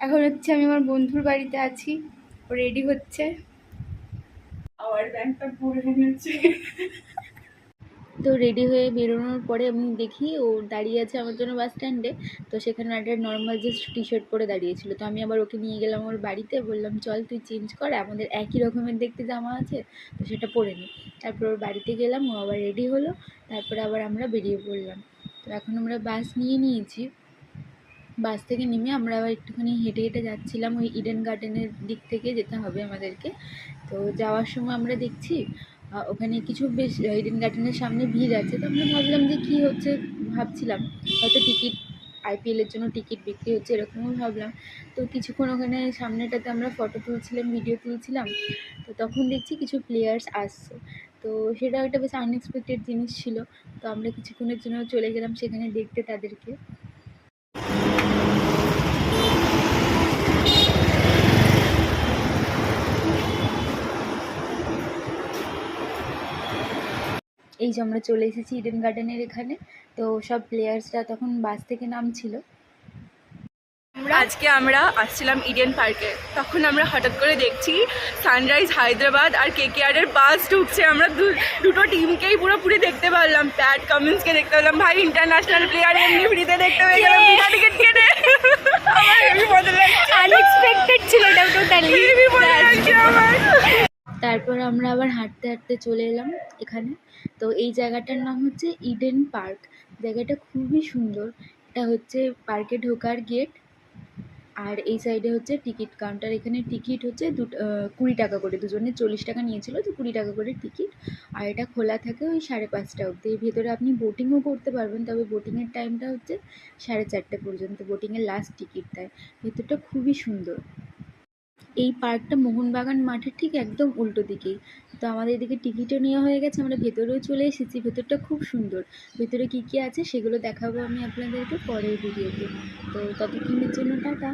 এখন হচ্ছে আমি আমার বন্ধুর বাড়িতে আছি, ও রেডি হচ্ছে। আবার ব্যাংকটা পরে নিয়েছে। তো রেডি হয়ে বেরোনোর পরে আমি দেখি ও দাঁড়িয়ে আছে আমার জন্য বাস স্ট্যান্ডে। তো সেখানে একটা নর্মাল জাস্ট টি শার্ট পরে দাঁড়িয়েছিল। তো আমি আবার ওকে নিয়ে গেলাম ওর বাড়িতে, বললাম চল তুই চেঞ্জ কর, আমাদের একই রকমের দেখতে জামা আছে, তো সেটা পরে নিই। তারপর ওর বাড়িতে গেলাম, ও আবার রেডি হলো, তারপরে আবার আমরা বেরিয়ে পড়লাম। তো এখন আমরা বাস নিয়ে নিয়েছি। বাস থেকে নেমে আমরা আবার একটুখানি হেঁটে হেঁটে যাচ্ছিলাম, ওই ইডেন গার্ডেনের দিক থেকে যেতে হবে আমাদেরকে। তো যাওয়ার সময় আমরা দেখছি ওখানে কিছু বেশ ইডেন গার্ডেনের সামনে ভিড় আছে। তো আমরা ভাবলাম যে কী হচ্ছে, ভাবছিলাম হয়তো টিকিট, আইপিএলের জন্য টিকিট বিক্রি হচ্ছে এরকমও ভাবলাম। তো কিছুক্ষণ ওখানে সামনেটাতে আমরা ফটো তুলছিলাম, ভিডিও তুলছিলাম। তো তখন দেখছি কিছু প্লেয়ার্স আসছে। তো সেটা একটা বেশ আনএক্সপেক্টেড জিনিস ছিল। তো আমরা কিছুক্ষণের জন্য চলে গেলাম সেখানে দেখতে তাদেরকে। এই যে আমরা চলে এসেছি ইডেন গার্ডেনের এখানে। তো সব প্লেয়ার্সরা তখন বাস থেকে নামছিল। আজকে আমরা আসছিলাম ইডেন পার্কে, তখন আমরা হঠাৎ করে দেখছি সানরাইজ হায়দ্রাবাদ আর কেকেআর এর বাস ঢুকছে। আমরা দুটো টিমকেই পুরোপুরি দেখতে পারলাম। প্যাট কামিন্সকে দেখতে পেলাম, ভাই ইন্টারন্যাশনাল প্লেয়ার এমনি ফ্রিতে দেখতে পেয়ে গেলাম বিনা টিকিট কেটে। আমার হেভি মজা লাগছে, আনএক্সপেক্টেড ছিল এটা টোটালি। হেভি মজা লাগছে আমার। তারপর আমরা আবার হাঁটতে হাঁটতে চলে এলাম এখানে। তো এই জায়গাটার নাম হচ্ছে ইডেন পার্ক। জায়গাটা খুবই সুন্দর। এটা হচ্ছে পার্কে ঢোকার গেট, আর এই সাইডে হচ্ছে টিকিট কাউন্টার। এখানে টিকিট হচ্ছে 20 টাকা করে, দুজনে 40 টাকা নিয়েছিল, তো 20 টাকা করে টিকিট। আর এটা খোলা থাকে ওই 5:30 অবধি। এর ভেতরে আপনি বোটিংও করতে পারবেন, তবে বোটিংয়ের টাইমটা হচ্ছে 4:30 পর্যন্ত, বোটিংয়ের লাস্ট টিকিট দেয়। ভেতরটা খুবই সুন্দর। এই পার্কটা মোহনবাগান মাঠের ঠিক একদম উল্টো দিকেই। তো আমাদের এদিকে টিকিটও নেওয়া হয়ে গেছে, আমরা ভেতরেও চলে এসেছি। ভেতরটা খুব সুন্দর। ভেতরে কী কী আছে সেগুলো দেখাবো আমি আপনাদেরকে পরের ভিডিওতে। তো ততক্ষণের জন্য টাটা।